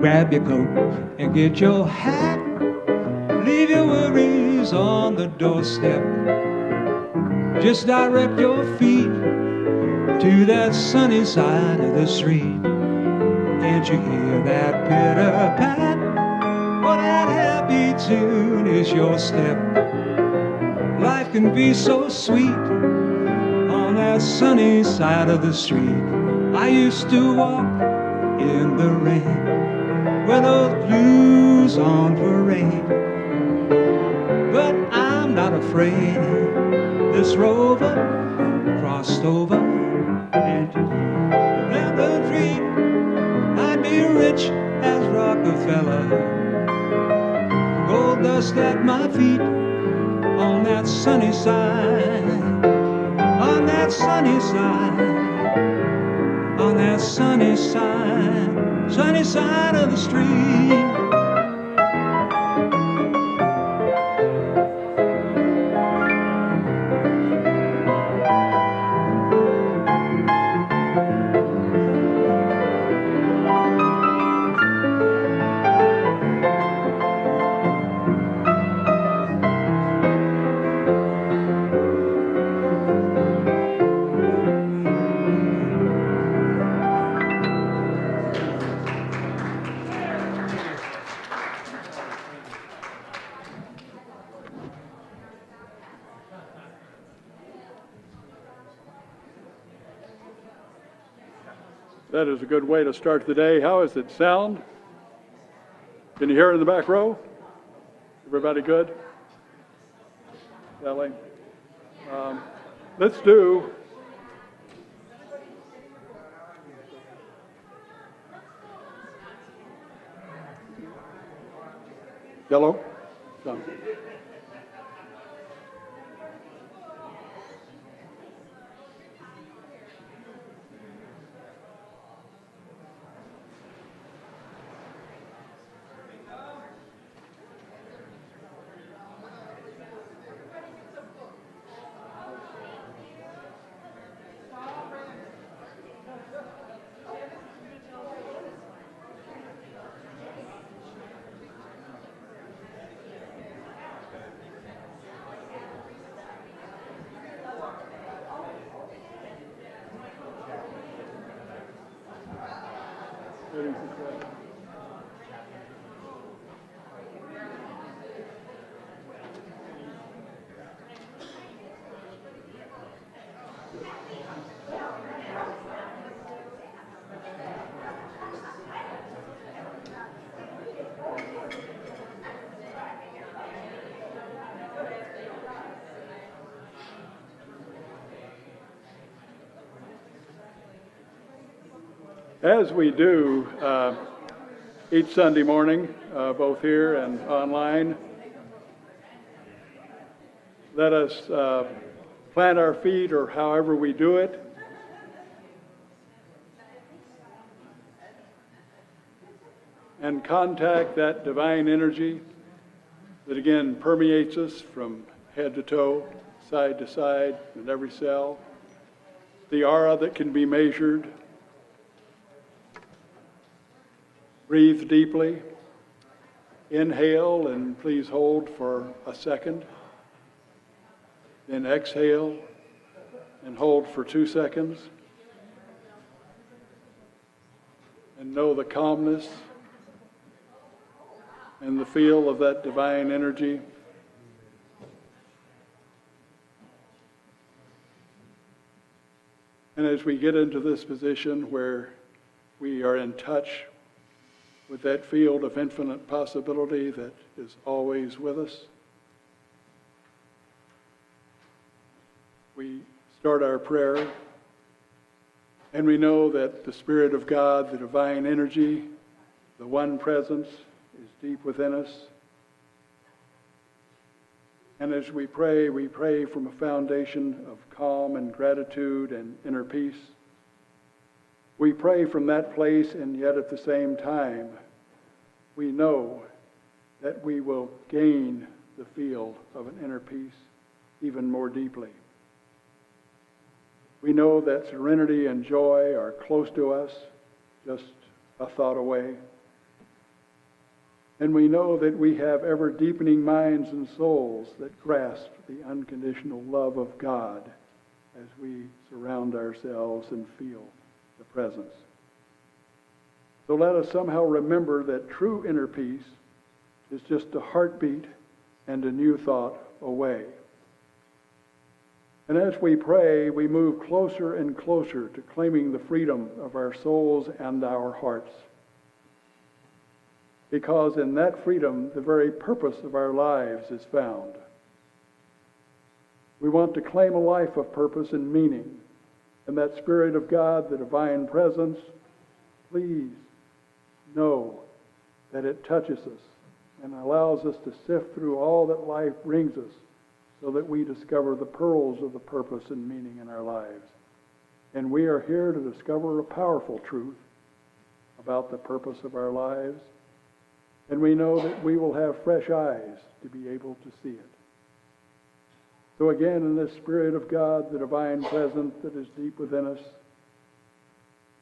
Grab your coat and get your hat. Leave your worries on the doorstep. Just direct your feet to that sunny side of the street. Can't you hear that pitter-pat? Oh, that happy tune is your step. Life can be so sweet on that sunny side of the street. I used to walk in the rain with those blues on parade, but I'm not afraid. This rover crossed over into Reverend Street. I'd be rich as Rockefeller. Gold dust at my feet on that sunny side, on that sunny side, on that sunny side of the street. That is a good way to start the day. How does it sound? Can you hear it in the back row? Everybody good? Ellie? Let's do yellow. Done. As we do each Sunday morning, both here and online, let us plant our feet, or however we do it, and contact that divine energy that again permeates us from head to toe, side to side, in every cell. The aura that can be measured. Breathe deeply. Inhale and please hold for a second. Then exhale and hold for 2 seconds. And know the calmness and the feel of that divine energy. And as we get into this position where we are in touch with that field of infinite possibility that is always with us, we start our prayer, and we know that the Spirit of God, the divine energy, the one presence, is deep within us. And as we pray from a foundation of calm and gratitude and inner peace. We pray from that place, and yet at the same time, we know that we will gain the field of an inner peace even more deeply. We know that serenity and joy are close to us, just a thought away. And we know that we have ever deepening minds and souls that grasp the unconditional love of God as we surround ourselves and feel the presence. So let us somehow remember that true inner peace is just a heartbeat and a new thought away. And as we pray, we move closer and closer to claiming the freedom of our souls and our hearts. Because in that freedom, the very purpose of our lives is found. We want to claim a life of purpose and meaning. And that Spirit of God, the divine presence, please know that it touches us and allows us to sift through all that life brings us so that we discover the pearls of the purpose and meaning in our lives. And we are here to discover a powerful truth about the purpose of our lives. And we know that we will have fresh eyes to be able to see it. So again, in this Spirit of God, the divine presence that is deep within us,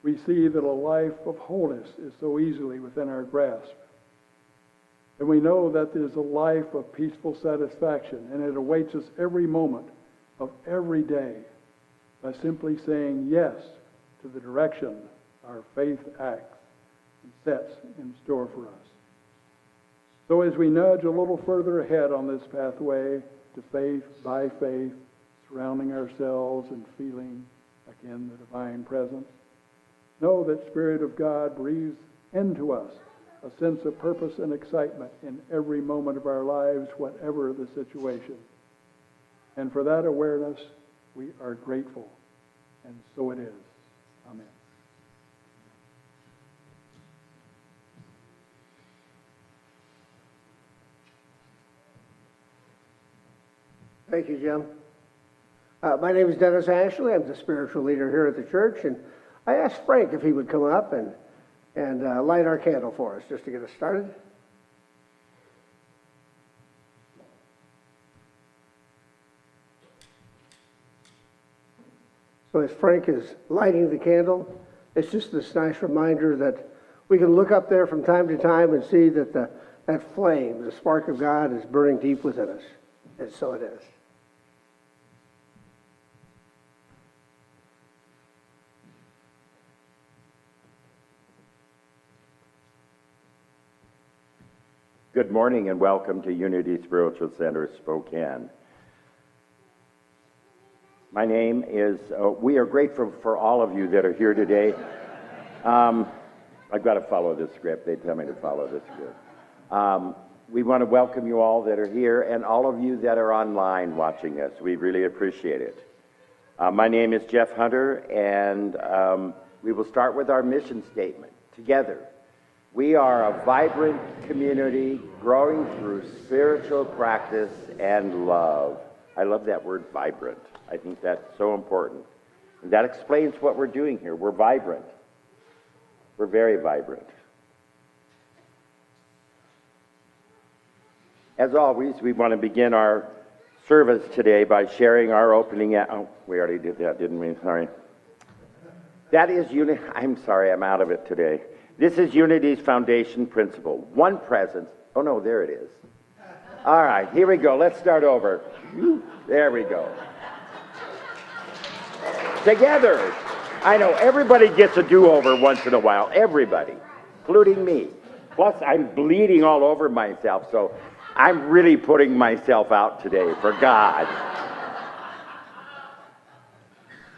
we see that a life of wholeness is so easily within our grasp. And we know that there's a life of peaceful satisfaction, and it awaits us every moment of every day by simply saying yes to the direction our faith acts and sets in store for us. So as we nudge a little further ahead on this pathway to faith by faith, surrounding ourselves and feeling again the divine presence, know that Spirit of God breathes into us a sense of purpose and excitement in every moment of our lives, whatever the situation. And for that awareness, we are grateful. And so it is. Amen. Thank you, Jim. My name is Dennis Ashley. I'm the spiritual leader here at the church, and I asked Frank if he would come up and light our candle for us, just to get us started. So as Frank is lighting the candle, it's just this nice reminder that we can look up there from time to time and see that that flame, the spark of God, is burning deep within us. And so it is. Good morning and welcome to Unity Spiritual Center, Spokane. My name is, we are grateful for all of you that are here today. I've got to follow this script. They tell me to follow this script. We want to welcome you all that are here and all of you that are online watching us. We really appreciate it. My name is Jeff Hunter, and we will start with our mission statement together. We are a vibrant community growing through spiritual practice and love. I love that word, vibrant. I think that's so important. And that explains what we're doing here. We're vibrant. We're very vibrant. As always, we want to begin our service today by sharing our opening. We already did that, didn't we? Sorry. That is Unity. I'm sorry, I'm out of it today. This is Unity's foundation principle. One presence. Oh, no, there it is. All right, here we go. Let's start over. There we go. Together. I know, everybody gets a do-over once in a while. Everybody, including me. Plus, I'm bleeding all over myself, so I'm really putting myself out today for God.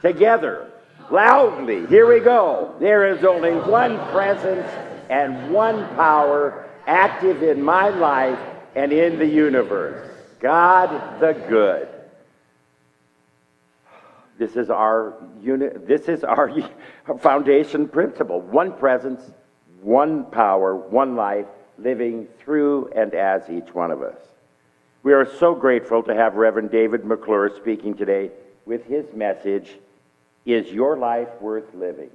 Together. Loudly, here we go. There is only one presence and one power active in my life and in the universe. God the good. This is our foundation principle. One presence, one power, one life, living through and as each one of us. We are so grateful to have Reverend David McClure speaking today with his message, Is Your Life Worth Living?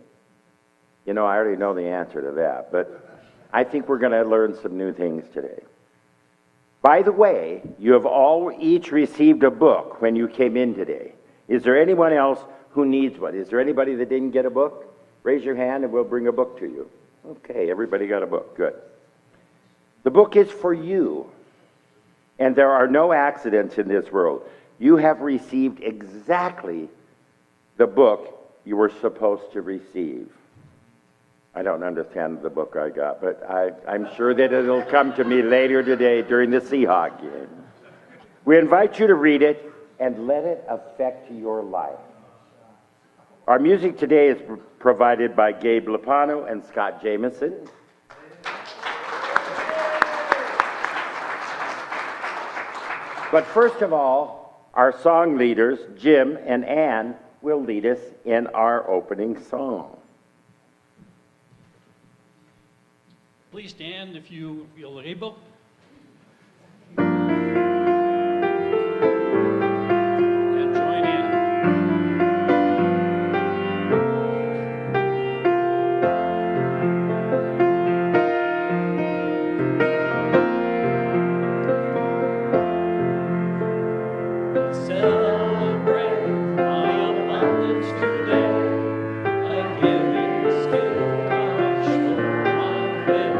You know, I already know the answer to that, but I think we're going to learn some new things today. By the way, you have all each received a book when you came in today. Is there anyone else who needs one? Is there anybody that didn't get a book? Raise your hand and we'll bring a book to you. Okay, everybody got a book. Good. The book is for you, and there are no accidents in this world. You have received exactly the book you were supposed to receive. I don't understand the book I got, but I'm sure that it'll come to me later today during the Seahawk game. We invite you to read it and let it affect your life. Our music today is provided by Gabe Lopano and Scott Jameson. But first of all, our song leaders, Jim and Ann, will lead us in our opening song. Please stand if you feel able. And join in. Celebrate my abundance today by giving this gift of sure my faith.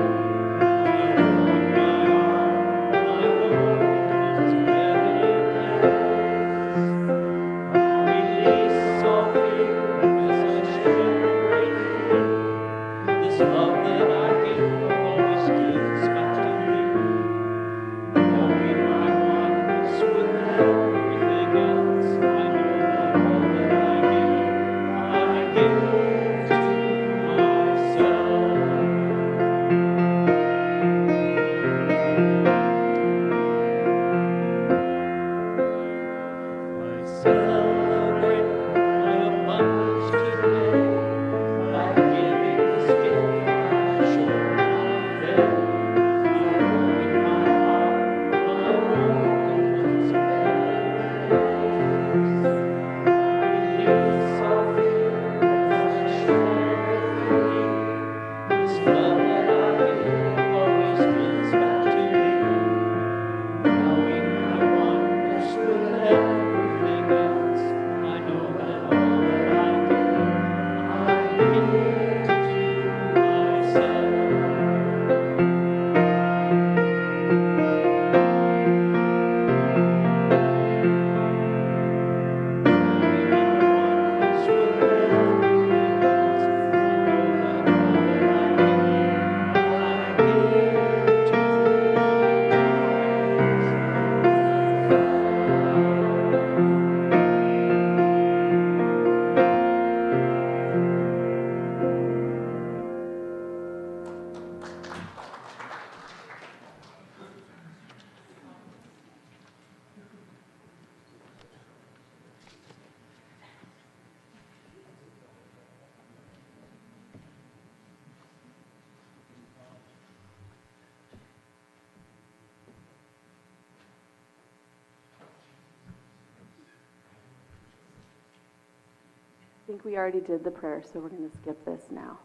I think we already did the prayer, so we're going to skip this now.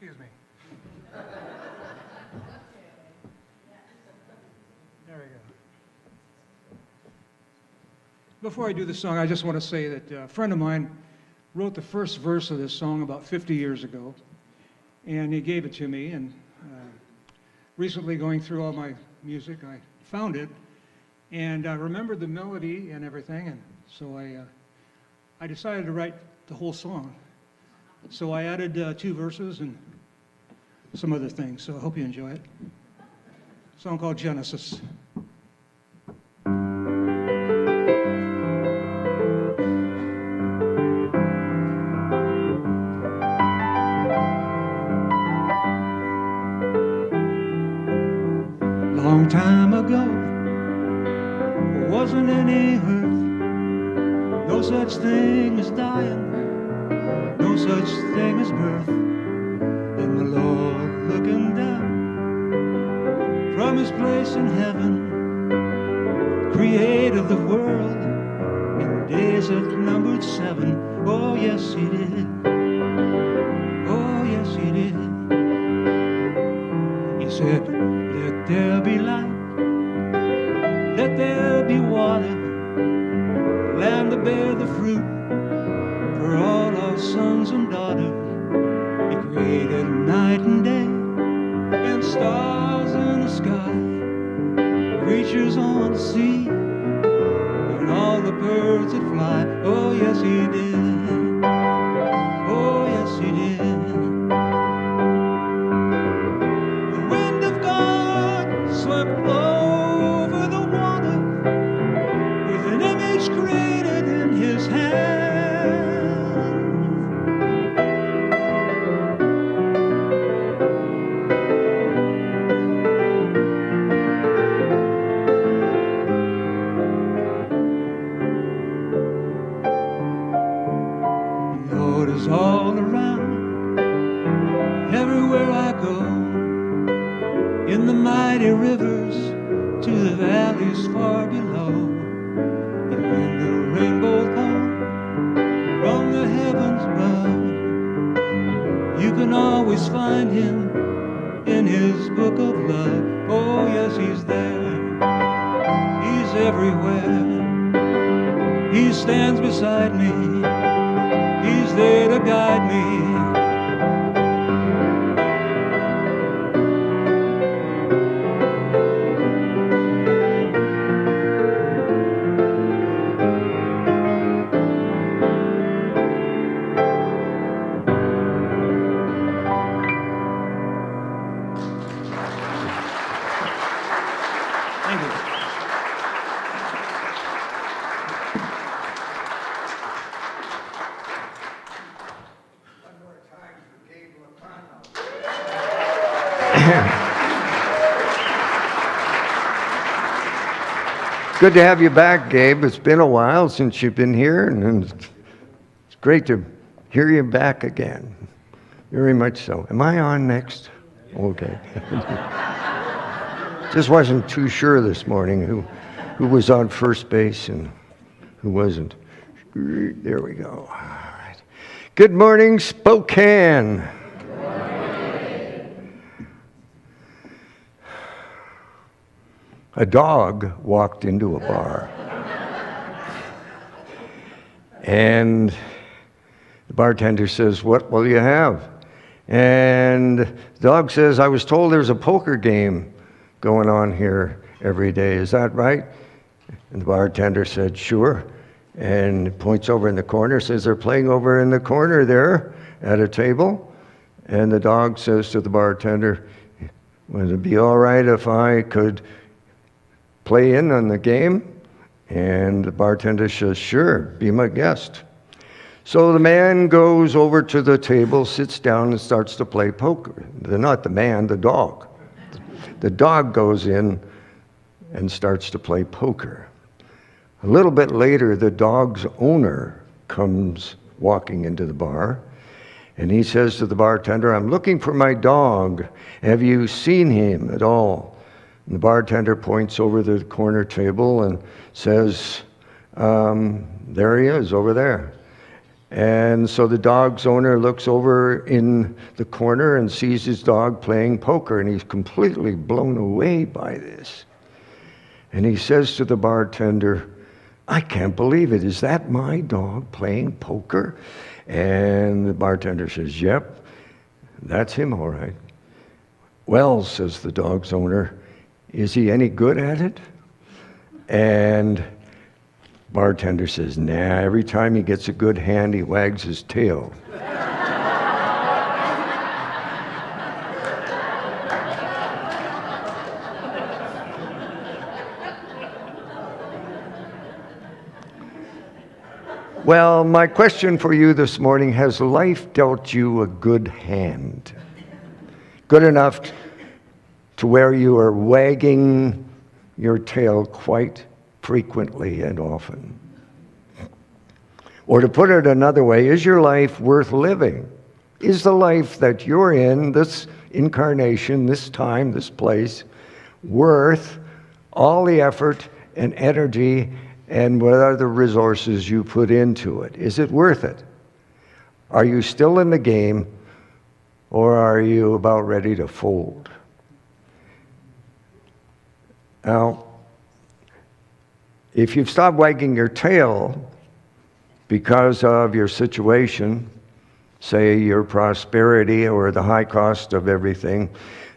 Excuse me. There we go. Before I do the song, I just want to say that a friend of mine wrote the first verse of this song about 50 years ago, and he gave it to me, and recently going through all my music, I found it, and I remembered the melody and everything, and so I decided to write the whole song. So I added 2 verses and some other things, so I hope you enjoy it. A song called Genesis. Long time ago, there wasn't any earth, no such thing as dying, no such thing as birth. Then the Lord looking down from his place in heaven created the world in days that numbered 7. Oh, yes, he did. Oh, yes, he did. He said, let there be light, let there be water, land to bear the fruit for all our sons and daughters. He created night and day and stars in the sky, creatures on the sea and all the birds that fly. Oh, yes, he did. Oh, yes, he did. The wind of God swept over the water with an image created in his hand. Lord is all around, everywhere I go, in the mighty rivers to the valleys far below. And when the rainbow comes from the heavens above, you can always find him in his book of love. Oh, yes, he's there. He's everywhere. He stands beside me. He's there to guide me. Thank you. Good to have you back, Gabe. It's been a while since you've been here, and it's great to hear you back again. Very much so. Am I on next? Okay. Just wasn't too sure this morning who was on first base and who wasn't. There we go. All right. Good morning, Spokane. A dog walked into a bar. And the bartender says, "What will you have?" And the dog says, "I was told there's a poker game going on here every day. Is that right?" And the bartender said, "Sure." And points over in the corner, says, "They're playing over in the corner there at a table." And the dog says to the bartender, "Would it be all right if I could play in on the game?" And the bartender says, "Sure, be my guest." So the man goes over to the table, sits down, and starts to play poker. Not the man, the dog. The dog goes in and starts to play poker. A little bit later, the dog's owner comes walking into the bar, and he says to the bartender, "I'm looking for my dog. Have you seen him at all?" And the bartender points over the corner table and says, "There he is, over there." And so the dog's owner looks over in the corner and sees his dog playing poker, and he's completely blown away by this. And he says to the bartender, "I can't believe it. Is that my dog playing poker?" And the bartender says, "Yep, that's him, all right." "Well," says the dog's owner, "is he any good at it?" And bartender says, "Nah, every time he gets a good hand, he wags his tail." Well, my question for you this morning, has life dealt you a good hand? Good enough to where you are wagging your tail quite frequently and often? Or to put it another way, is your life worth living? Is the life that you're in, this incarnation, this time, this place, worth all the effort and energy and what other resources you put into it? Is it worth it? Are you still in the game, or are you about ready to fold? Now, if you've stopped wagging your tail because of your situation, say your prosperity or the high cost of everything,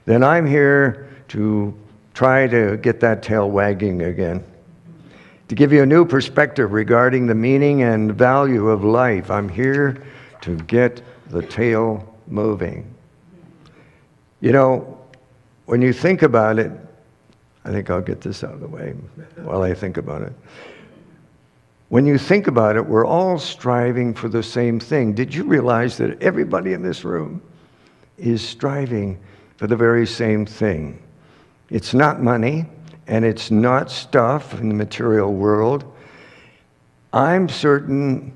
then I'm here to try to get that tail wagging again. To give you a new perspective regarding the meaning and value of life, I'm here to get the tail moving. You know, when you think about it, I think I'll get this out of the way while I think about it. When you think about it, we're all striving for the same thing. Did you realize that everybody in this room is striving for the very same thing? It's not money, and it's not stuff in the material world. I'm certain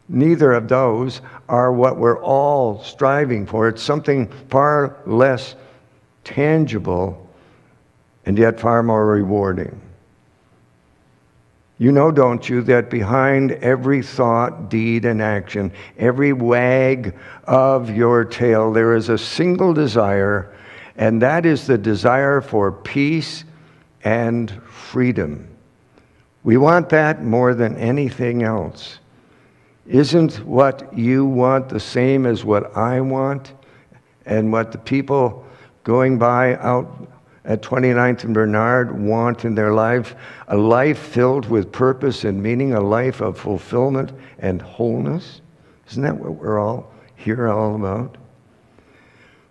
neither of those are what we're all striving for. It's something far less tangible and yet far more rewarding. You know, don't you, that behind every thought, deed, and action, every wag of your tail, there is a single desire, and that is the desire for peace and freedom. We want that more than anything else. Isn't what you want the same as what I want and what the people going by out at 29th and Bernard want in their life? A life filled with purpose and meaning, a life of fulfillment and wholeness? Isn't that what we're all here all about?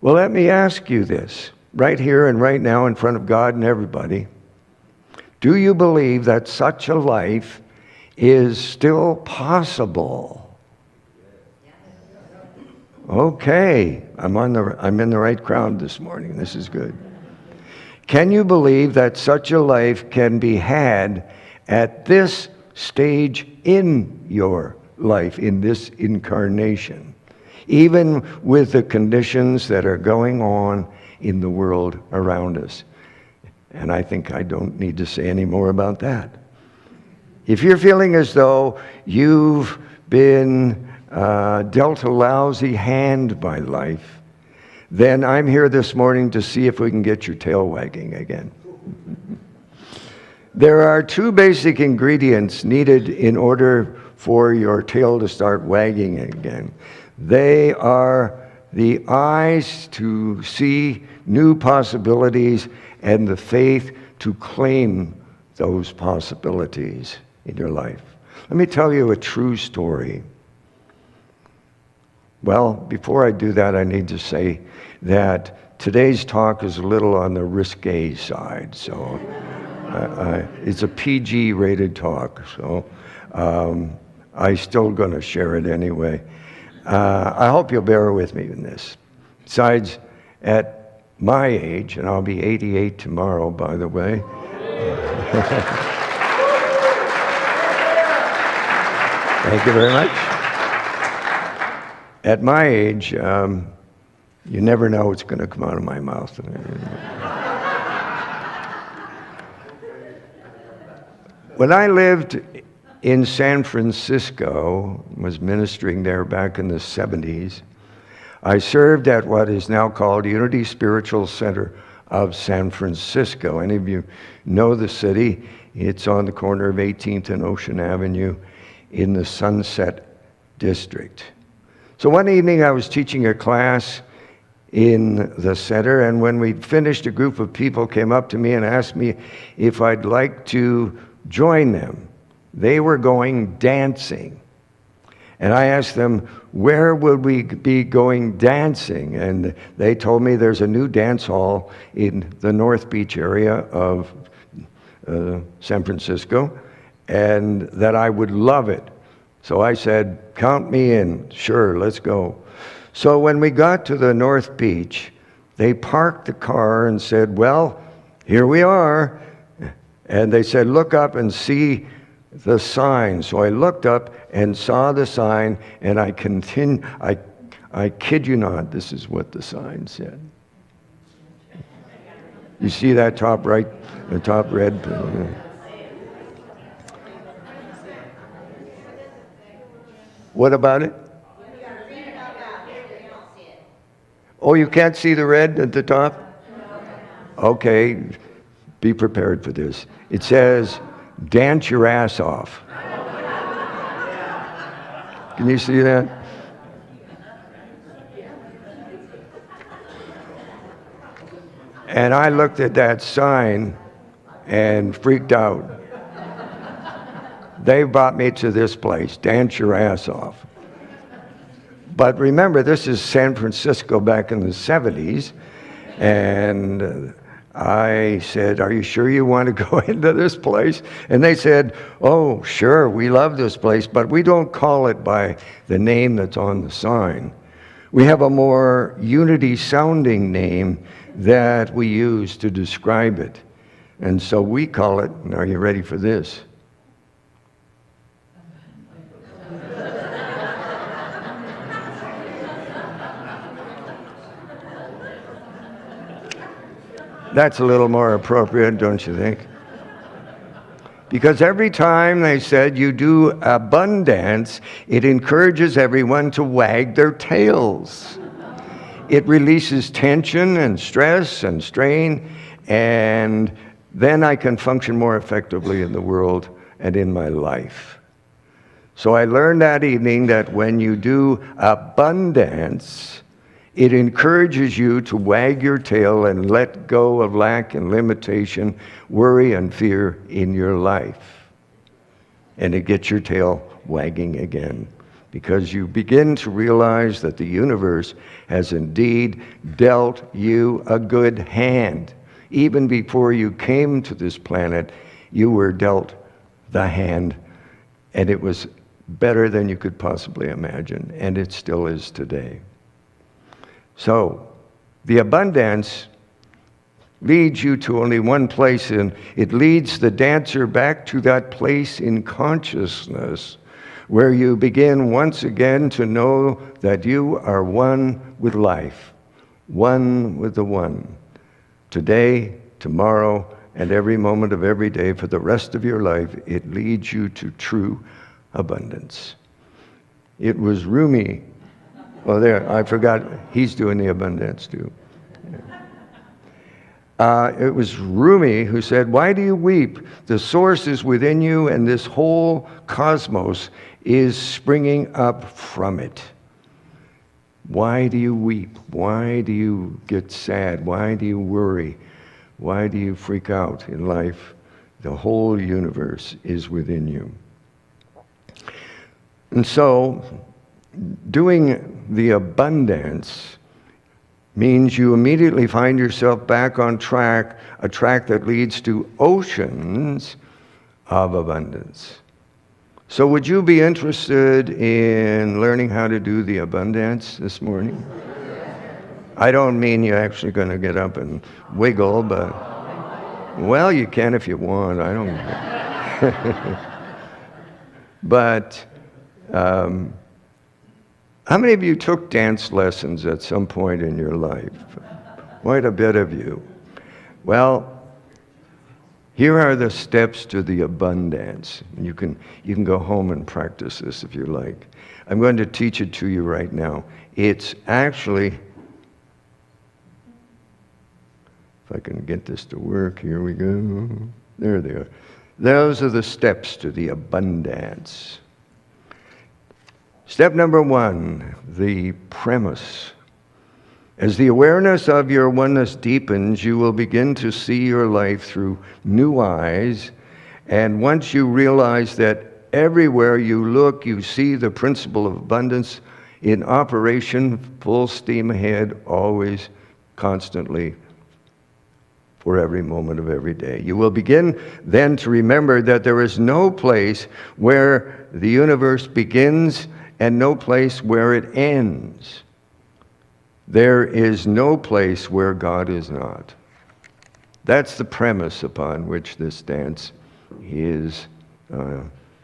Well, let me ask you this, right here and right now in front of God and everybody. Do you believe that such a life is still possible? Okay, I'm in the right crowd this morning. This is good. Can you believe that such a life can be had at this stage in your life, in this incarnation, even with the conditions that are going on in the world around us? And I think I don't need to say any more about that. If you're feeling as though you've been dealt a lousy hand by life, then I'm here this morning to see if we can get your tail wagging again. There are two basic ingredients needed in order for your tail to start wagging again. They are the eyes to see new possibilities and the faith to claim those possibilities in your life. Let me tell you a true story. Well, before I do that, I need to say that today's talk is a little on the risque side, so it's a PG-rated talk, so I'm still going to share it anyway. I hope you'll bear with me in this. Besides, at my age, and I'll be 88 tomorrow, by the way. Thank you very much. At my age, you never know what's going to come out of my mouth. When I lived in San Francisco, was ministering there back in the 70s, I served at what is now called Unity Spiritual Center of San Francisco. Any of you know the city? It's on the corner of 18th and Ocean Avenue in the Sunset District. So one evening I was teaching a class in the center, and when we finished, a group of people came up to me and asked me if I'd like to join them. They were going dancing. And I asked them, where would we be going dancing? And they told me there's a new dance hall in the North Beach area of San Francisco, and that I would love it. So I said, count me in. Sure, let's go. So when we got to the North Beach, they parked the car and said, well, here we are. And they said, look up and see the sign. So I looked up and saw the sign, and I kid you not, this is what the sign said. You see that top right, the top red? What about it? Oh, you can't see the red at the top? Okay, be prepared for this. It says, dance your ass off. Can you see that? And I looked at that sign and freaked out. They brought me to this place, dance your ass off. But remember, this is San Francisco back in the 70s, and I said, are you sure you want to go into this place? And they said, oh, sure, we love this place, but we don't call it by the name that's on the sign. We have a more unity-sounding name that we use to describe it. And so we call it, and are you ready for this? That's a little more appropriate, don't you think? Because every time they said you do abundance, it encourages everyone to wag their tails. It releases tension and stress and strain, and then I can function more effectively in the world and in my life. So I learned that evening that when you do abundance, it encourages you to wag your tail and let go of lack and limitation, worry and fear in your life. And it gets your tail wagging again, because you begin to realize that the universe has indeed dealt you a good hand. Even before you came to this planet, you were dealt the hand, and it was better than you could possibly imagine, and it still is today. So, the abundance leads you to only one place, and it leads the dancer back to that place in consciousness where you begin once again to know that you are one with life, one with the one. Today, tomorrow, and every moment of every day for the rest of your life, it leads you to true abundance. It was Rumi. Oh, there, I forgot, he's doing the abundance too. It was Rumi who said, why do you weep? The source is within you, and this whole cosmos is springing up from it. Why do you weep? Why do you get sad? Why do you worry? Why do you freak out in life? The whole universe is within you. And so, doing the abundance means you immediately find yourself back on track, a track that leads to oceans of abundance. So would you be interested in learning how to do the abundance this morning? I don't mean you're actually going to get up and wiggle, but, well, you can if you want. I don't. But, how many of you took dance lessons at some point in your life? Quite a bit of you. Well, here are the steps to the abundance. You can go home and practice this if you like. I'm going to teach it to you right now. It's actually, if I can get this to work, here we go. There they are. Those are the steps to the abundance. Step number one, the premise. As the awareness of your oneness deepens, you will begin to see your life through new eyes. And once you realize that everywhere you look, you see the principle of abundance in operation, full steam ahead, always, constantly, for every moment of every day. You will begin then to remember that there is no place where the universe begins and no place where it ends. There is no place where God is not. That's the premise upon which this dance is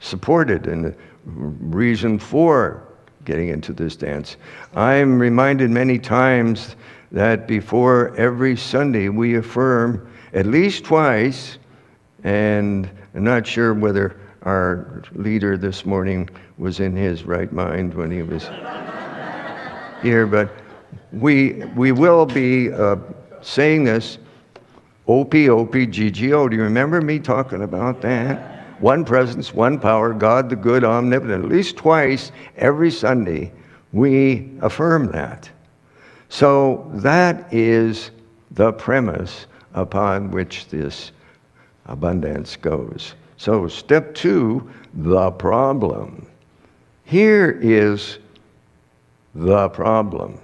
supported, and the reason for getting into this dance. I'm reminded many times that before every Sunday we affirm at least twice, and I'm not sure whether our leader this morning was in his right mind when he was here. But we will be saying this, O-P-O-P-G-G-O. Do you remember me talking about that? One presence, one power, God the good, omnipotent. At least twice every Sunday we affirm that. So that is the premise upon which this abundance goes. So step 2, the problem. Here is the problem.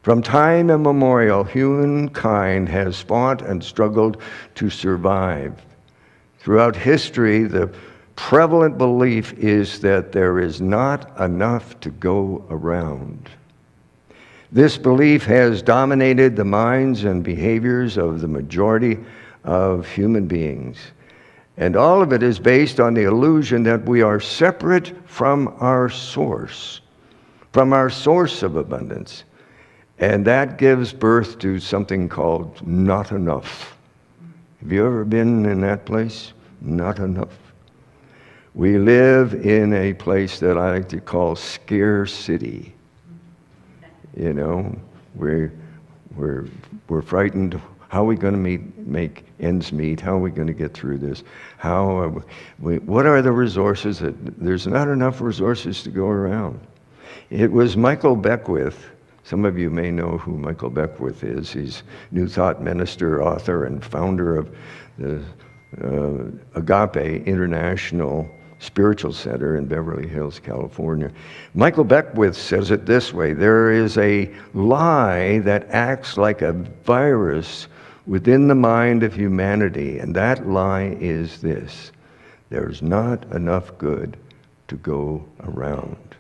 From time immemorial, humankind has fought and struggled to survive. Throughout history, the prevalent belief is that there is not enough to go around. This belief has dominated the minds and behaviors of the majority of human beings. And all of it is based on the illusion that we are separate from our source of abundance. And that gives birth to something called not enough. Have you ever been in that place? Not enough. We live in a place that I like to call scarcity. You know, we're frightened. How are we going to make ends meet? How are we going to get through this? What are the resources? There's not enough resources to go around. It was Michael Beckwith. Some of you may know who Michael Beckwith is. He's New Thought minister, author, and founder of the Agape International Spiritual Center in Beverly Hills, California. Michael Beckwith says it this way: there is a lie that acts like a virus within the mind of humanity, and that lie is this: there's not enough good to go around.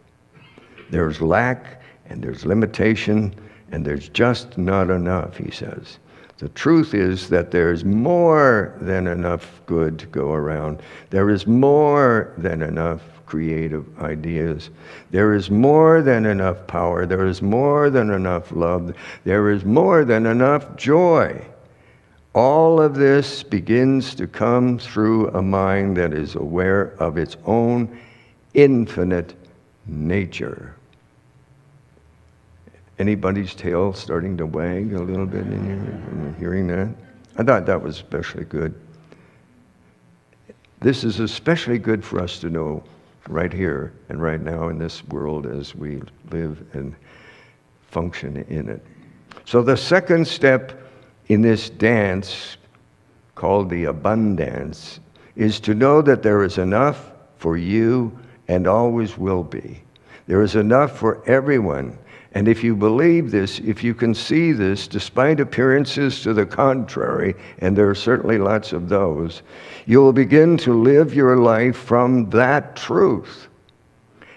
There's lack, and there's limitation, and there's just not enough, he says. The truth is that there's more than enough good to go around. There is more than enough creative ideas. There is more than enough power. There is more than enough love. There is more than enough joy. All of this begins to come through a mind that is aware of its own infinite nature. Anybody's tail starting to wag a little bit in here, hearing that? I thought that was especially good. This is especially good for us to know right here and right now in this world as we live and function in it. So the second step in this dance, called the abundance, is to know that there is enough for you and always will be. There is enough for everyone. And if you believe this, if you can see this, despite appearances to the contrary, and there are certainly lots of those, you will begin to live your life from that truth.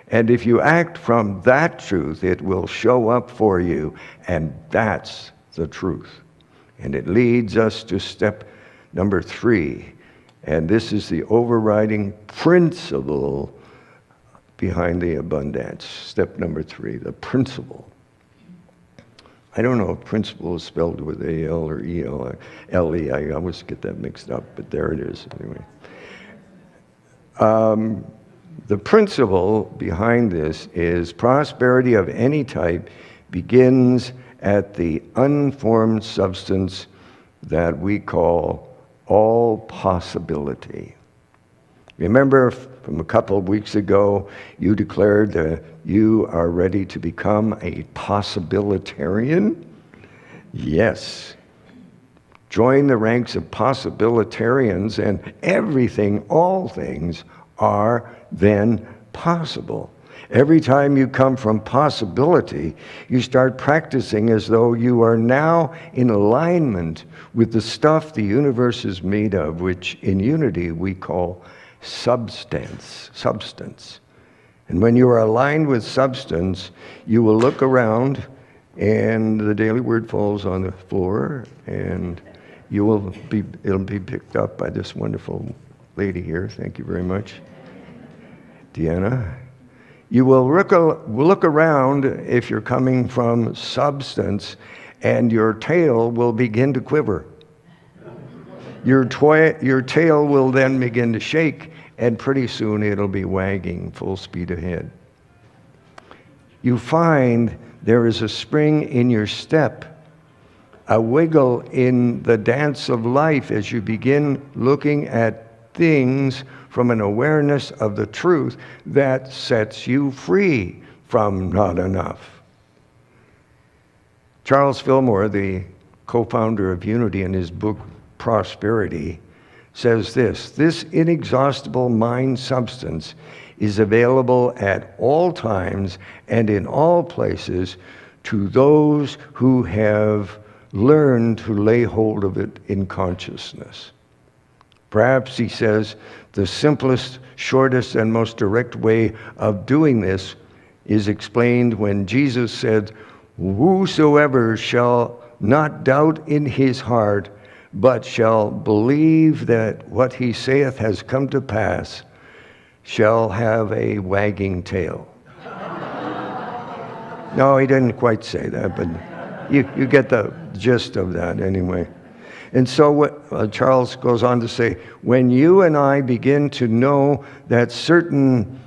And if you act from that truth, it will show up for you, and that's the truth. And it leads us to step number 3, and this is the overriding principle behind the abundance. Step number 3, the principle. I don't know if principle is spelled with A-L or E-L-E. I always get that mixed up, but there it is anyway. The principle behind this is prosperity of any type begins at the unformed substance that we call all possibility. Remember from a couple of weeks ago, you declared that you are ready to become a possibilitarian? Yes. Join the ranks of possibilitarians, and everything, all things, are then possible. Every time you come from possibility, you start practicing as though you are now in alignment with the stuff the universe is made of, which in unity we call substance. And when you are aligned with substance, you will look around and the daily word falls on the floor, and it'll be picked up by this wonderful lady here. Thank you very much, Deanna. You will look around if you're coming from substance, and your tail will begin to quiver. Your tail will then begin to shake, and pretty soon it'll be wagging full speed ahead. You find there is a spring in your step, a wiggle in the dance of life as you begin looking at things from an awareness of the truth that sets you free from not enough. Charles Fillmore, the co-founder of Unity, in his book Prosperity, says this inexhaustible mind substance is available at all times and in all places to those who have learned to lay hold of it in consciousness. Perhaps, he says, the simplest, shortest, and most direct way of doing this is explained when Jesus said, "Whosoever shall not doubt in his heart, but shall believe that what he saith has come to pass, shall have a wagging tail." No, he didn't quite say that, but you get the gist of that anyway. And so what Charles goes on to say, when you and I begin to know that certain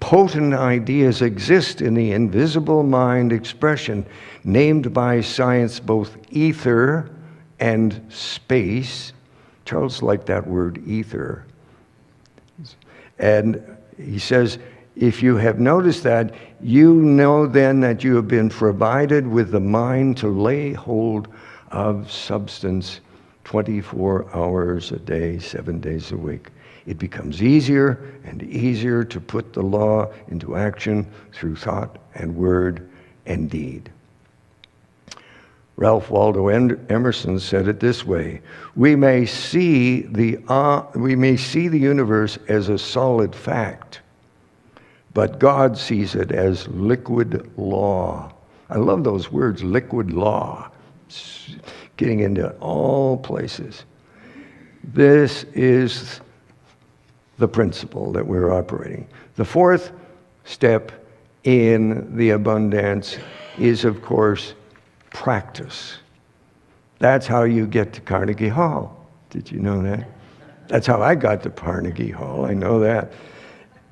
potent ideas exist in the invisible mind expression, named by science both ether and space. Charles liked that word, ether. And he says, if you have noticed that, you know then that you have been provided with the mind to lay hold of substance 24 hours a day, 7 days a week. It becomes easier and easier to put the law into action through thought and word and deed. Ralph Waldo Emerson said it this way: we may see the universe as a solid fact, but God sees it as liquid law. I love those words, liquid law. It's getting into all places. This is the principle that we're operating. The fourth step in the abundance is, of course, practice. That's how you get to Carnegie Hall. Did you know that? That's how I got to Carnegie Hall. I know that.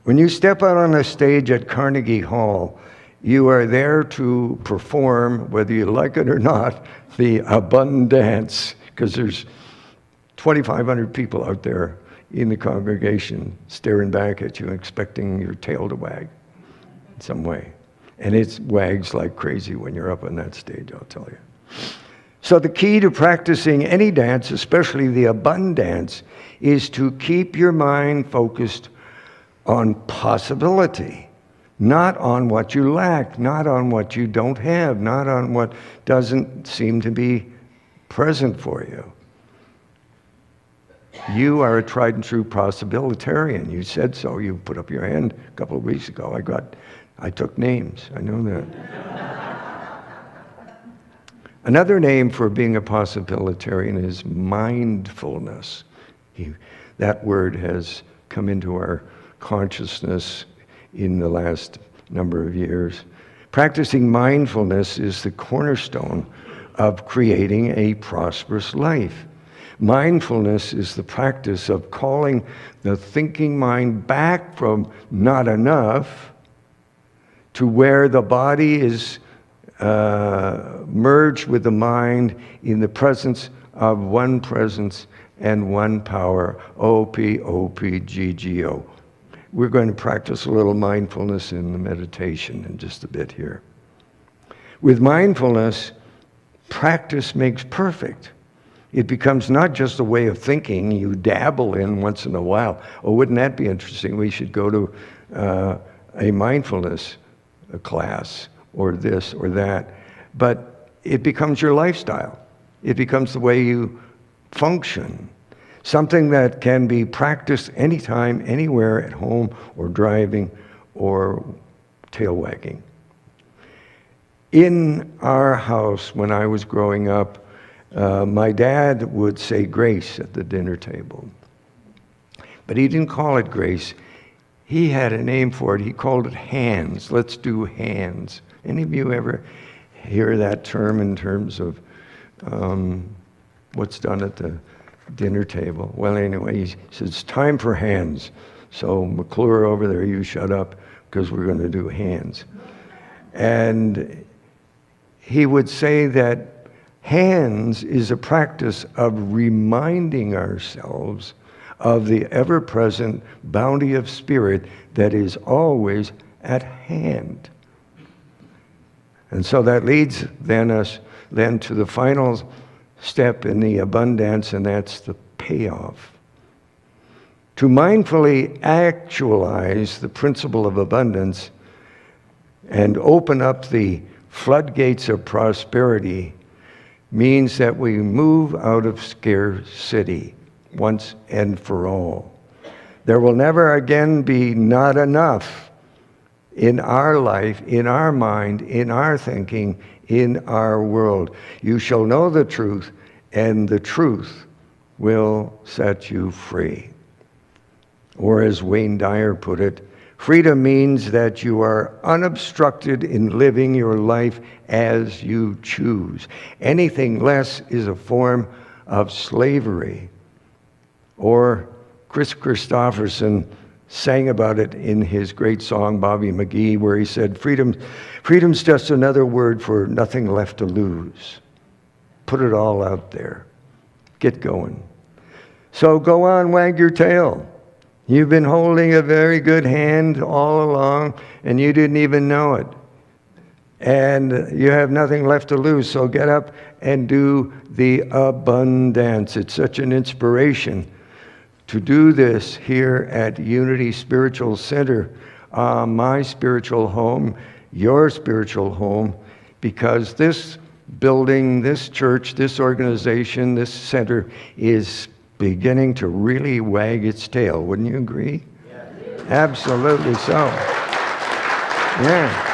When you step out on a stage at Carnegie Hall, you are there to perform, whether you like it or not, the abundance, because there's 2,500 people out there in the congregation staring back at you, expecting your tail to wag in some way. And it wags like crazy when you're up on that stage, I'll tell you. So the key to practicing any dance, especially the abundance, is to keep your mind focused on possibility, not on what you lack, not on what you don't have, not on what doesn't seem to be present for you. You are a tried and true possibilitarian. You said so. You put up your hand a couple of weeks ago. I took names. I know that. Another name for being a possibilitarian is mindfulness. That word has come into our consciousness in the last number of years. Practicing mindfulness is the cornerstone of creating a prosperous life. Mindfulness is the practice of calling the thinking mind back from not enough to where the body is merged with the mind in the presence of one presence and one power, O-P-O-P-G-G-O. We're going to practice a little mindfulness in the meditation in just a bit here. With mindfulness, practice makes perfect. It becomes not just a way of thinking you dabble in once in a while. Oh, wouldn't that be interesting? We should go to a mindfulness class or this or that. But it becomes your lifestyle. It becomes the way you function. Something that can be practiced anytime, anywhere, at home or driving or tail wagging. In our house, when I was growing up, my dad would say grace at the dinner table. But he didn't call it grace. He had a name for it. He called it hands. Let's do hands. Any of you ever hear that term in terms of what's done at the dinner table? Well, anyway, he says, it's time for hands. So McClure over there, you shut up because we're going to do hands. And he would say that hands is a practice of reminding ourselves of the ever-present bounty of Spirit that is always at hand. And so that leads us to the final step in the abundance, and that's the payoff. To mindfully actualize the principle of abundance and open up the floodgates of prosperity means that we move out of scarcity once and for all. There will never again be not enough in our life, in our mind, in our thinking, in our world. You shall know the truth, and the truth will set you free. Or as Wayne Dyer put it, freedom means that you are unobstructed in living your life as you choose. Anything less is a form of slavery. Or Chris Christopherson sang about it in his great song, Bobby McGee, where he said, freedom's just another word for nothing left to lose. Put it all out there. Get going. So go on, wag your tail. You've been holding a very good hand all along, and you didn't even know it. And you have nothing left to lose, so get up and do the abundance. It's such an inspiration to do this here at Unity Spiritual Center, my spiritual home, your spiritual home, because this building, this church, this organization, this center is beginning to really wag its tail. Wouldn't you agree? Yes. Absolutely so. Yeah.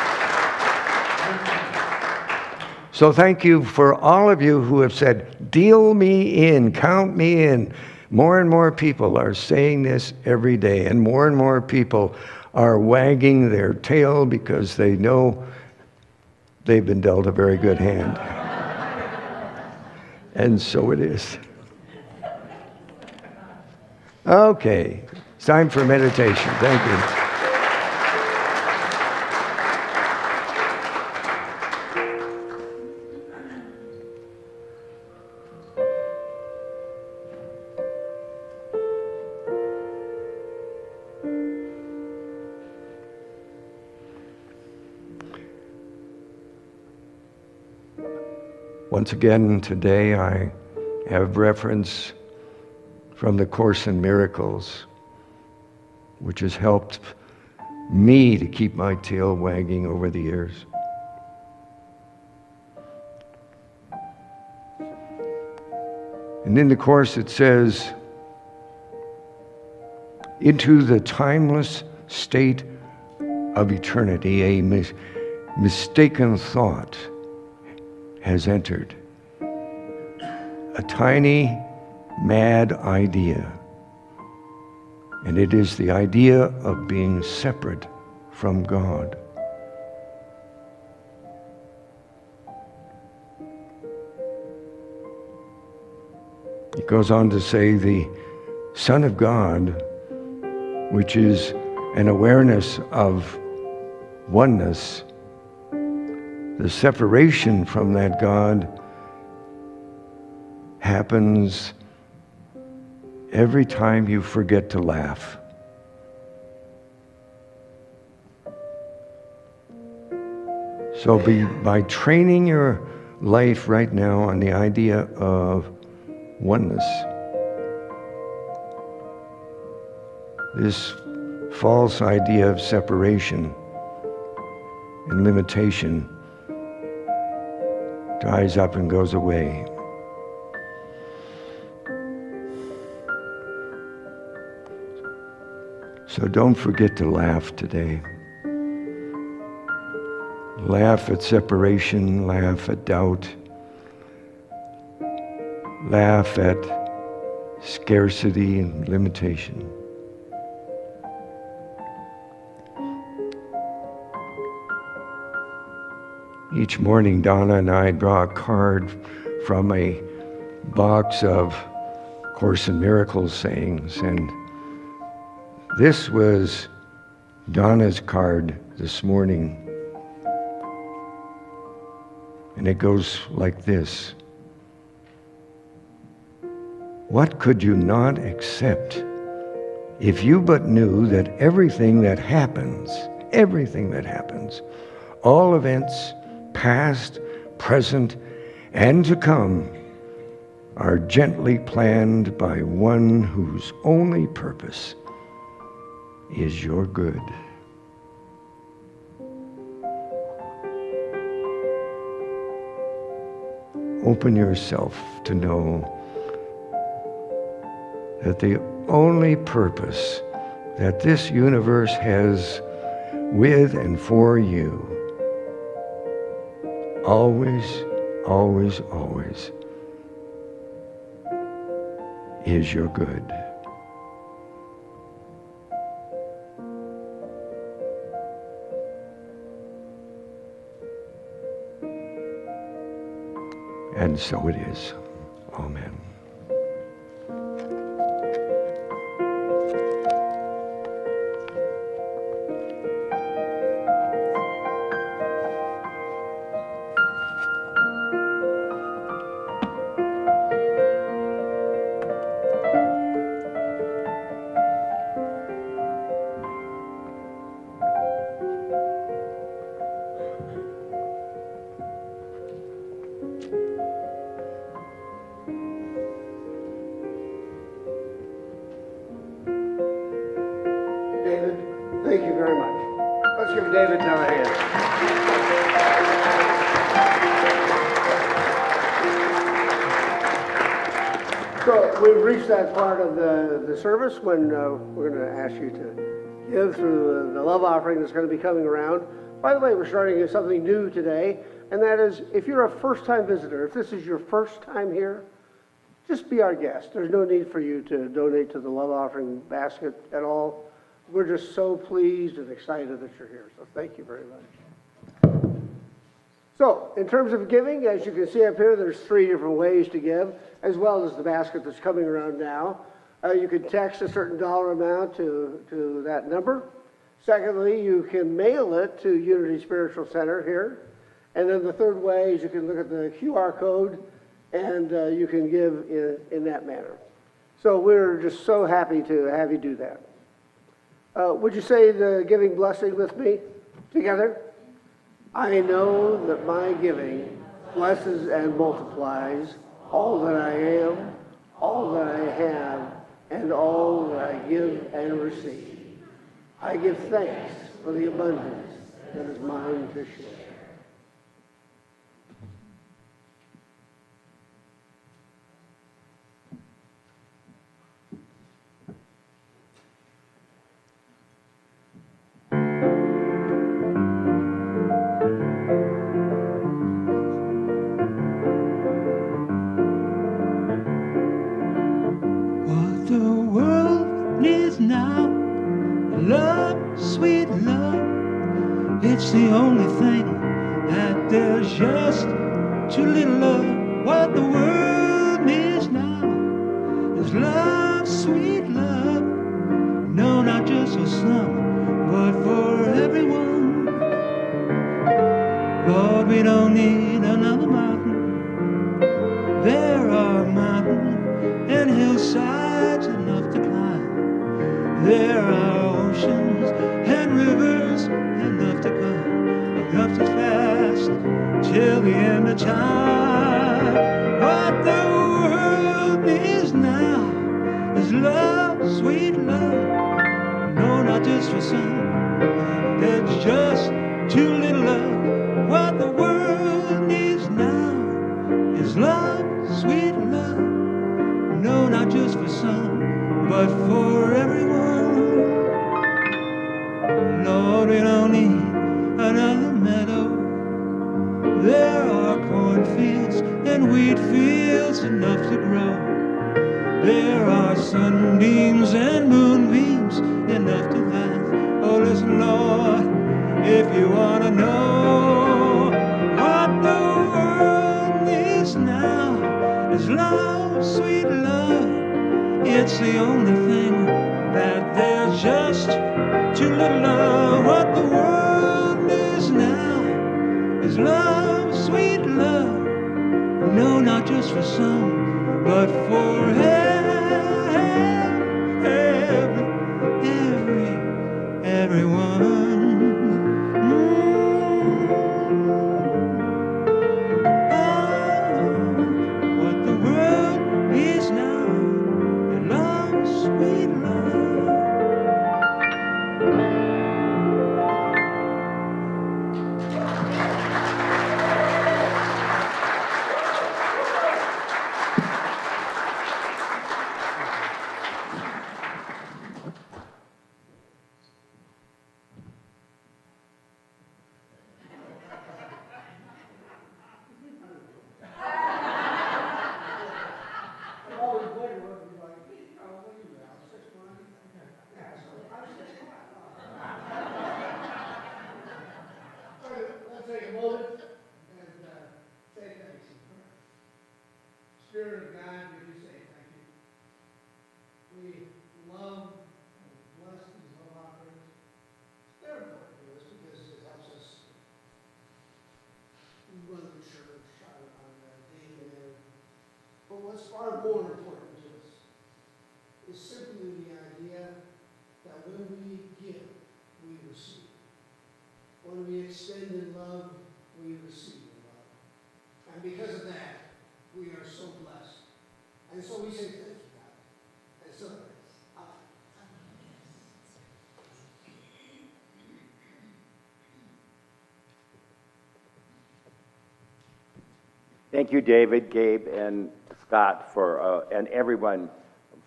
So thank you for all of you who have said, deal me in, count me in. More and more people are saying this every day, and more people are wagging their tail because they know they've been dealt a very good hand. And so it is. Okay, it's time for meditation. Thank you. Once again, today I have reference from the Course in Miracles, which has helped me to keep my tail wagging over the years. And in the Course it says, into the timeless state of eternity, a mistaken thought has entered. A tiny, mad idea. And it is the idea of being separate from God. It goes on to say the Son of God, which is an awareness of oneness, the separation from that God happens every time you forget to laugh. So by training your life right now on the idea of oneness, this false idea of separation and limitation dries up and goes away. So don't forget to laugh today. Laugh at separation, laugh at doubt, laugh at scarcity and limitation. Each morning, Donna and I draw a card from a box of Course in Miracles sayings, and This was Donna's card this morning. And it goes like this. What could you not accept if you but knew that everything that happens, all events, past, present, and to come, are gently planned by one whose only purpose is your good. Open yourself to know that the only purpose that this universe has with and for you, always, always, always, is your good. And so it is. Amen. David, thank you very much. Let's give David another hand. So we've reached that part of the service when we're going to ask you to give through the love offering that's going to be coming around. By the way, we're starting something new today, and that is if you're a first-time visitor, if this is your first time here, just be our guest. There's no need for you to donate to the love offering basket at all. We're just so pleased and excited that you're here, so thank you very much. So, in terms of giving, as you can see up here, there's 3 different ways to give, as well as the basket that's coming around now. You can text a certain dollar amount to that number. Secondly, you can mail it to Unity Spiritual Center here. And then the third way is you can look at the QR code and you can give in that manner. So we're just so happy to have you do that. Would you say the giving blessing with me together? I know that my giving blesses and multiplies all that I am, all that I have, and all that I give and receive. I give thanks for the abundance that is mine to share. What the world needs now, love, sweet love. It's the only thing that there's just too little of. What the world needs now is love, sweet love. No, not just for some, but for everyone. Lord, we don't need another mountain. There are mountains and hillsides enough to climb. There are oceans and rivers enough to come, enough to fast till the end of time. What the world needs now is love, sweet love. No, not just for some, there's just too little love. What the world needs now is love, sweet love. No, not just for some, but for everyone. Lord, we don't need another meadow. There are cornfields and wheat fields enough to grow. There are sunbeams and moonbeams enough to last. Oh, listen, Lord, if you want to know what the world needs now is love, sweet love. It's the only thing that there's just too little love. What the world needs now is love, sweet love. No, not just for some, but for everyone. What the world is now, and love, sweet love. Let's take a moment and say thanks. Spirit of God, we do say thank you. We love and bless these love offerings. They're important to us because it helps us run the church on a daily basis. But what's far more important to us is simply the idea that when we give, we receive. When we extend in love, we receive in love. And because of that, we are so blessed. And so we say thank you, God. And so, Thank you, David, Gabe, and Scott, and everyone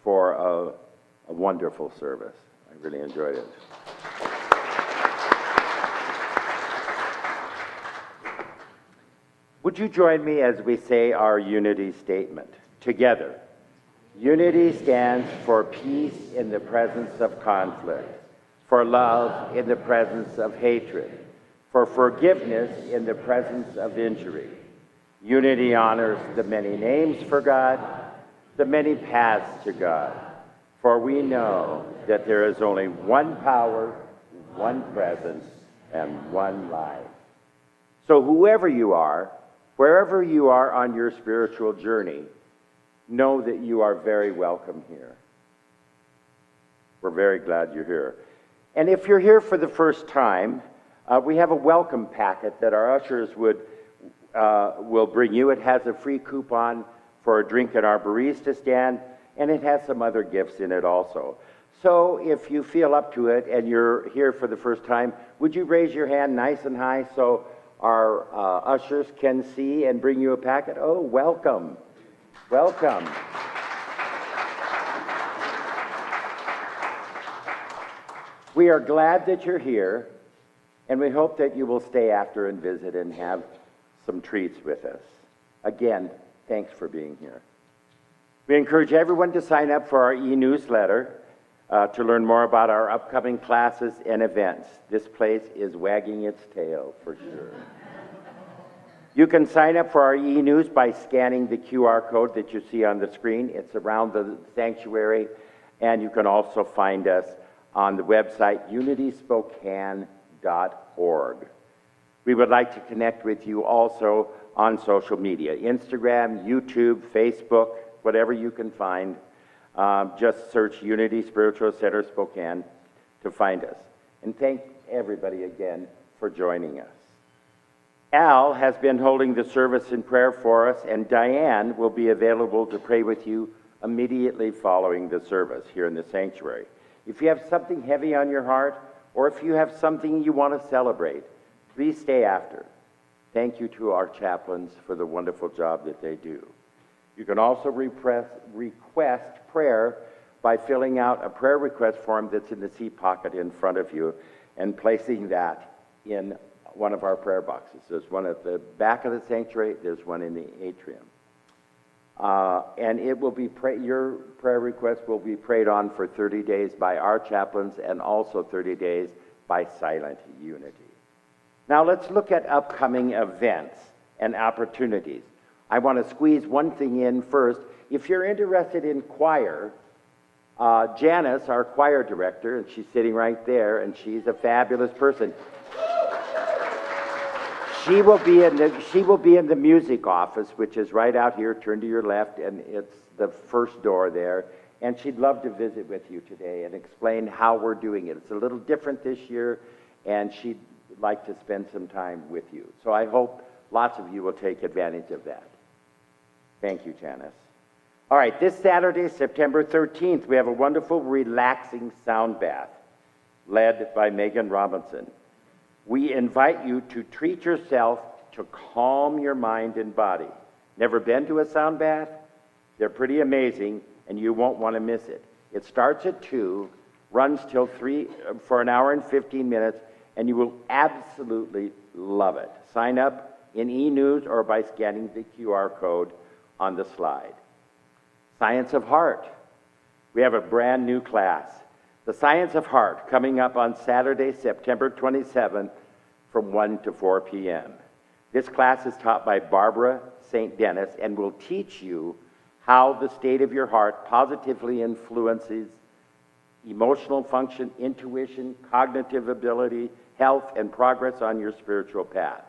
for a wonderful service. I really enjoyed it. Would you join me as we say our unity statement together? Unity stands for peace in the presence of conflict, for love in the presence of hatred, for forgiveness in the presence of injury. Unity honors the many names for God, the many paths to God, for we know that there is only one power, one presence, and one life. So whoever you are, wherever you are on your spiritual journey, know that you are very welcome here. We're very glad you're here. And if you're here for the first time, we have a welcome packet that our ushers will bring you. It has a free coupon for a drink at our barista stand, and it has some other gifts in it also. So if you feel up to it and you're here for the first time, would you raise your hand nice and high so our ushers can see and bring you a packet? Oh, welcome. Welcome. We are glad that you're here, and we hope that you will stay after and visit and have some treats with us. Again, thanks for being here. We encourage everyone to sign up for our e-newsletter to learn more about our upcoming classes and events. This place is wagging its tail for sure. You can sign up for our e-news by scanning the QR code that you see on the screen. It's around the sanctuary, and you can also find us on the website unityspokane.org. We would like to connect with you also on social media, Instagram, YouTube, Facebook, whatever you can find. Just search Unity Spiritual Center Spokane to find us. And thank everybody again for joining us. Al has been holding the service in prayer for us, and Diane will be available to pray with you immediately following the service here in the sanctuary. If you have something heavy on your heart, or if you have something you want to celebrate, please stay after. Thank you to our chaplains for the wonderful job that they do. You can also request prayer by filling out a prayer request form that's in the seat pocket in front of you and placing that in one of our prayer boxes. There's one at the back of the sanctuary, there's one in the atrium. And it will be your prayer request will be prayed on for 30 days by our chaplains and also 30 days by Silent Unity. Now let's look at upcoming events and opportunities. I want to squeeze one thing in first. If you're interested in choir, Janice, our choir director, and she's sitting right there, and she's a fabulous person. She will be in the music office, which is right out here. Turn to your left, and it's the first door there. And she'd love to visit with you today and explain how we're doing it. It's a little different this year, and she'd like to spend some time with you. So I hope lots of you will take advantage of that. Thank you, Janice. All right, this Saturday, September 13th, we have a wonderful, relaxing sound bath led by Megan Robinson. We invite you to treat yourself to calm your mind and body. Never been to a sound bath? They're pretty amazing, and you won't want to miss it. It starts at 2, runs till 3 for an hour and 15 minutes, and you will absolutely love it. Sign up in e-news or by scanning the QR code on the slide. Science of Heart. We have a brand new class. The Science of Heart coming up on Saturday, September 27th from 1 to 4 p.m. This class is taught by Barbara St. Dennis and will teach you how the state of your heart positively influences emotional function, intuition, cognitive ability, health, and progress on your spiritual path.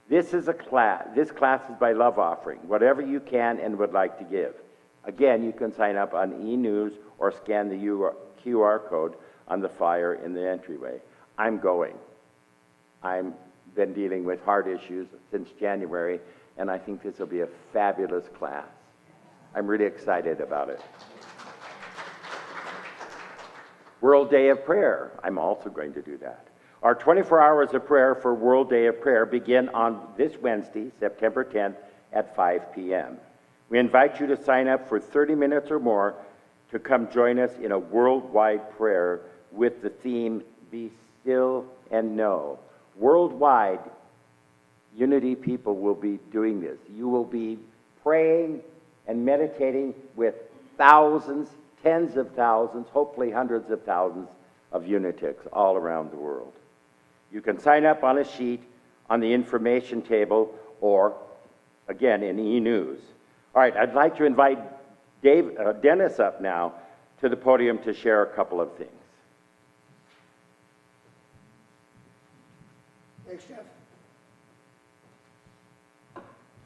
This class is by Love Offering, whatever you can and would like to give. Again, you can sign up on e-news or scan the QR code on the flyer in the entryway. I'm going. I've been dealing with heart issues since January, and I think this will be a fabulous class. I'm really excited about it. World Day of Prayer. I'm also going to do that. Our 24 hours of prayer for World Day of Prayer begin on this Wednesday, September 10th at 5 p.m. We invite you to sign up for 30 minutes or more to come join us in a worldwide prayer with the theme, Be Still and Know. Worldwide, Unity people will be doing this. You will be praying and meditating with thousands, tens of thousands, hopefully hundreds of thousands of Unitics all around the world. You can sign up on a sheet on the information table or, again, in e-news. All right, I'd like to invite Dennis up now to the podium to share a couple of things. Thanks, Jeff.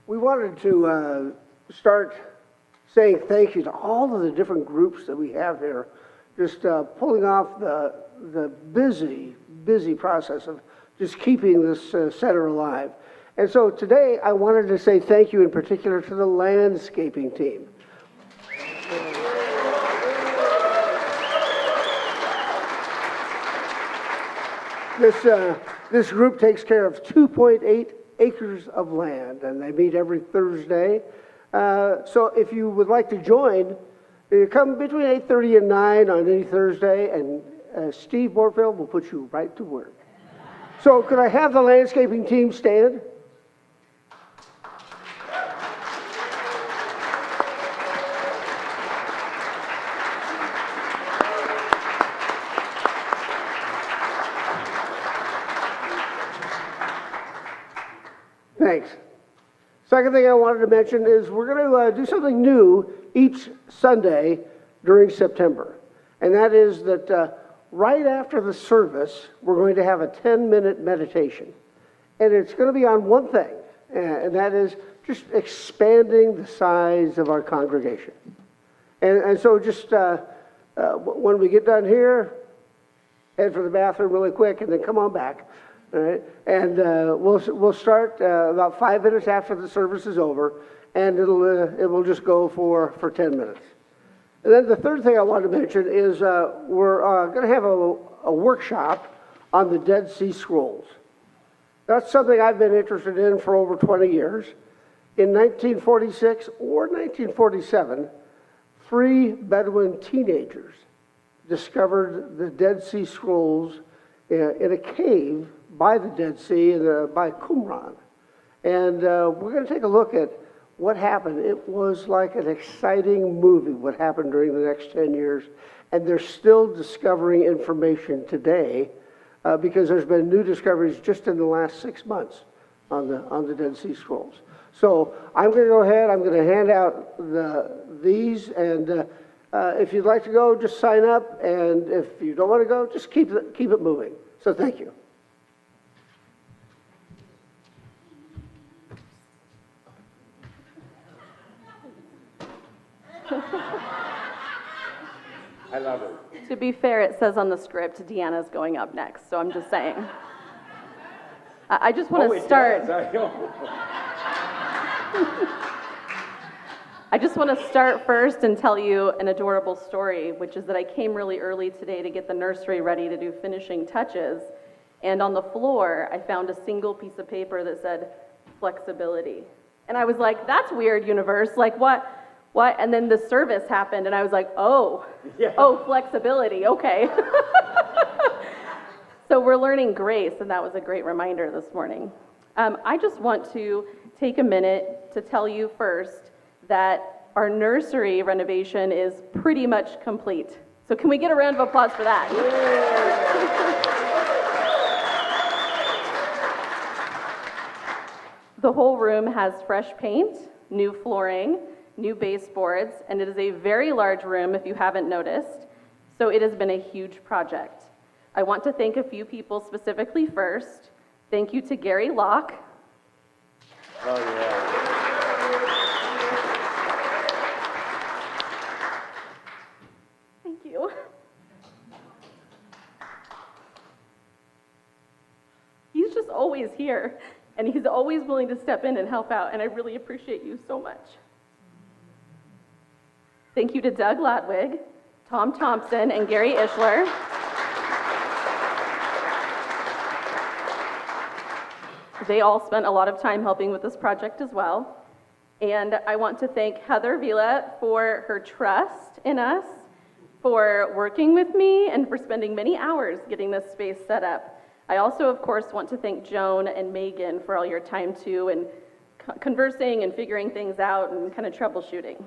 We wanted to start saying thank you to all of the different groups that we have here, just pulling off the busy process of just keeping this center alive. And so today I wanted to say thank you in particular to the landscaping team. This group takes care of 2.8 acres of land, and they meet every Thursday. So if you would like to join, you come between 8:30 and 9 on any Thursday, and Steve Borfield will put you right to work. So could I have the landscaping team stand? Thanks. Second thing I wanted to mention is we're going to do something new each Sunday during September. And that is that right after the service, we're going to have a 10-minute meditation. And it's going to be on one thing, and that is just expanding the size of our congregation. And so just when we get done here, head for the bathroom really quick and then come on back. All right? And we'll start about 5 minutes after the service is over, and it will just go for 10 minutes. And then the third thing I want to mention is we're going to have a workshop on the Dead Sea Scrolls. That's something I've been interested in for over 20 years. In 1946 or 1947, 3 Bedouin teenagers discovered the Dead Sea Scrolls in a cave by the Dead Sea, by Qumran. And we're going to take a look at what happened. It was like an exciting movie, what happened during the next 10 years. And they're still discovering information today because there's been new discoveries just in the last 6 months on the Dead Sea Scrolls. So I'm going to go ahead, I'm going to hand out these, and If you'd like to go, just sign up, and if you don't want to go, just keep it moving. So thank you. I love it. To be fair, it says on the script, Deanna's going up next, so I'm just saying. I just want to start. I just want to start first and tell you an adorable story, which is that I came really early today to get the nursery ready to do finishing touches. And on the floor, I found a single piece of paper that said flexibility. And I was like, that's weird, universe. Like, what? And then the service happened, and I was like, oh, flexibility, okay. So we're learning grace, and that was a great reminder this morning. I just want to take a minute to tell you first that our nursery renovation is pretty much complete. So can we get a round of applause for that? The whole room has fresh paint, new flooring, new baseboards, and it is a very large room if you haven't noticed. So it has been a huge project. I want to thank a few people specifically first. Thank you to Gary Locke. Oh, yeah. Thank you. He's just always here, and he's always willing to step in and help out, and I really appreciate you so much. Thank you to Doug Ladwig, Tom Thompson, and Gary Ishler. They all spent a lot of time helping with this project as well. And I want to thank Heather Vila for her trust in us, for working with me, and for spending many hours getting this space set up. I also, of course, want to thank Joan and Megan for all your time too, and conversing and figuring things out and kind of troubleshooting.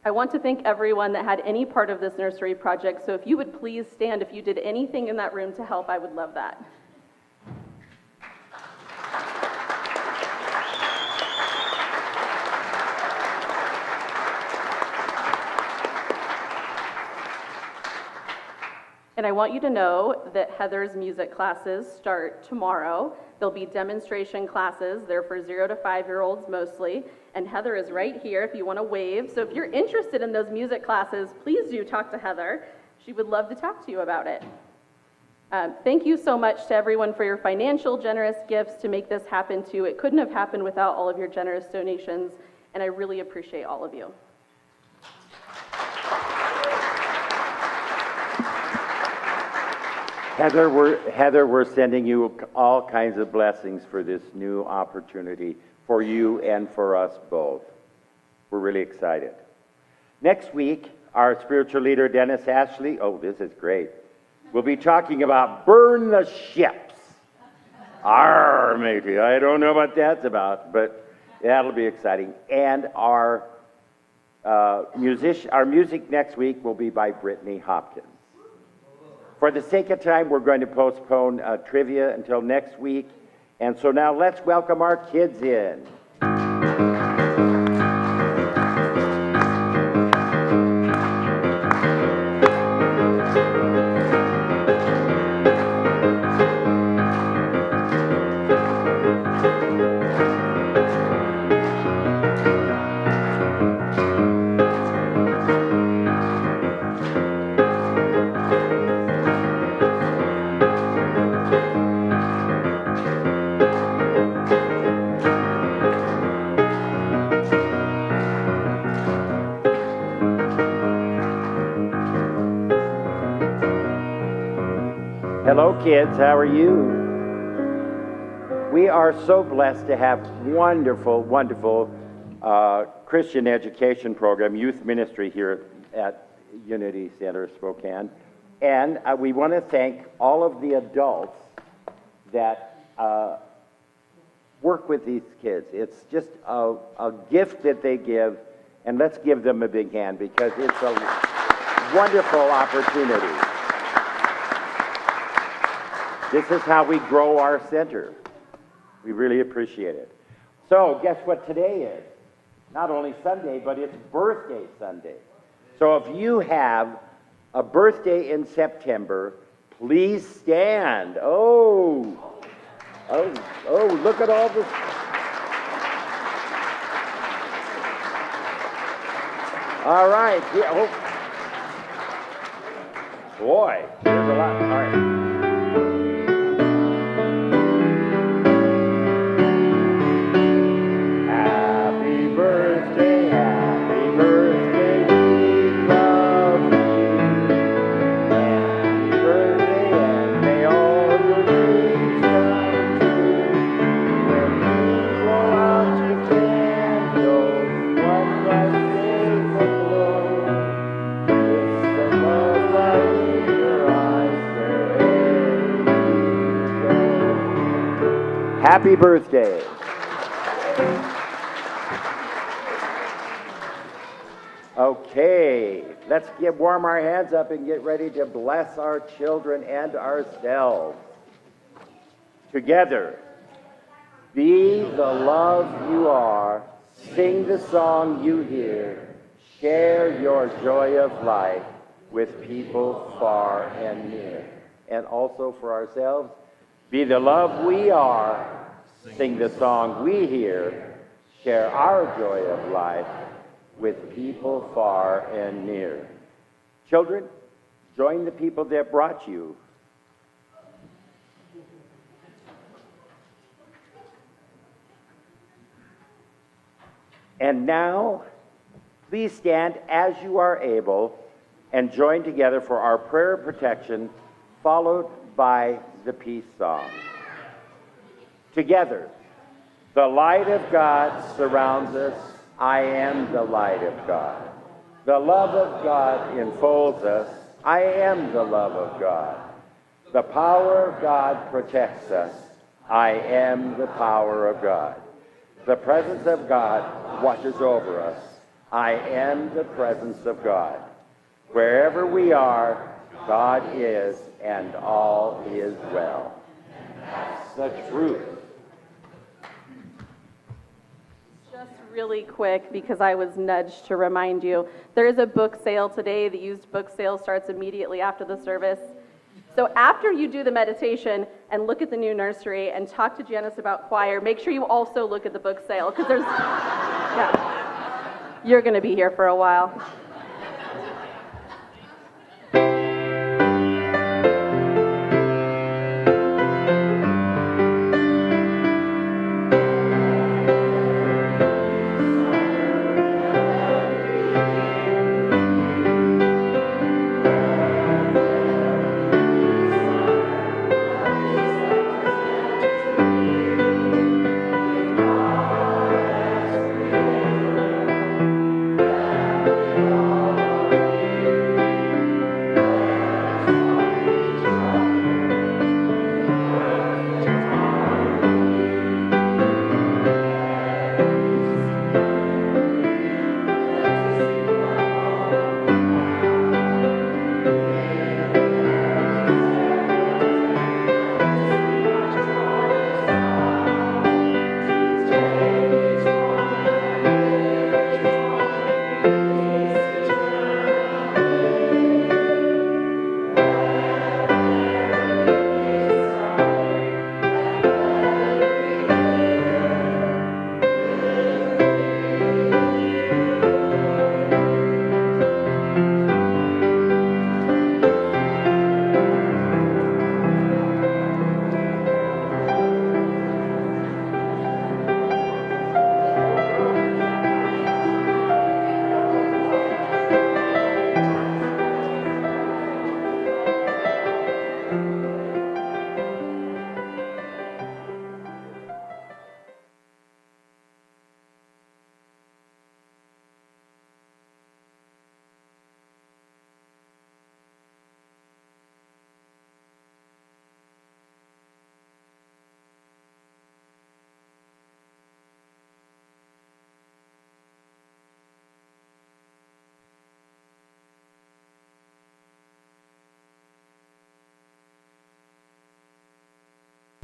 I want to thank everyone that had any part of this nursery project, so if you would please stand if you did anything in that room to help, I would love that. And I want you to know that Heather's music classes start tomorrow. There'll be demonstration classes. They're for 0 to 5-year-olds mostly. And Heather is right here if you want to wave. So if you're interested in those music classes, please do talk to Heather. She would love to talk to you about it. Thank you so much to everyone for your financial generous gifts to make this happen too. It couldn't have happened without all of your generous donations, and I really appreciate all of you. Heather, we're sending you all kinds of blessings for this new opportunity for you and for us both. We're really excited. Next week, our spiritual leader, Dennis Ashley, this is great. We'll be talking about burn the ships. Arr, matey, I don't know what that's about, but that'll be exciting. And our music next week will be by Brittany Hopkins. For the sake of time, we're going to postpone trivia until next week. And so now let's welcome our kids in. Hello, kids. How are you? We are so blessed to have wonderful, wonderful Christian education program, youth ministry here at Unity Center, Spokane. And we want to thank all of the adults that work with these kids. It's just a gift that they give, and let's give them a big hand because it's a wonderful opportunity. This is how we grow our center. We really appreciate it. So, guess what today is? not only Sunday, but it's birthday Sunday. So if you have a birthday in September, please stand. Oh, look at all this. All right. Yeah, oh. Boy, there's a lot. All right. Happy birthday, we love you. Happy birthday, and may all your dreams come true. When you blow out your candles, one bright day will glow. It's the love light in your eyes wherever you go. Happy birthday. Okay, let's warm our hands up and get ready to bless our children and ourselves. Together, be the love you are, sing the song you hear, share your joy of life with people far and near. And also for ourselves, be the love we are, sing the song we hear, share our joy of life with people far and near. Children, join the people that brought you. And now, please stand as you are able and join together for our prayer of protection, followed by the peace song. Together, the light of God surrounds us. I am the light of God. The love of God enfolds us. I am the love of God. The power of God protects us. I am the power of God. The presence of God watches over us. I am the presence of God. Wherever we are, God is, and all is well. That's the truth. Just really quick, because I was nudged to remind you, there is a book sale today. The used book sale starts immediately after the service. So after you do the meditation and look at the new nursery and talk to Janice about choir, make sure you also look at the book sale, because you're going to be here for a while.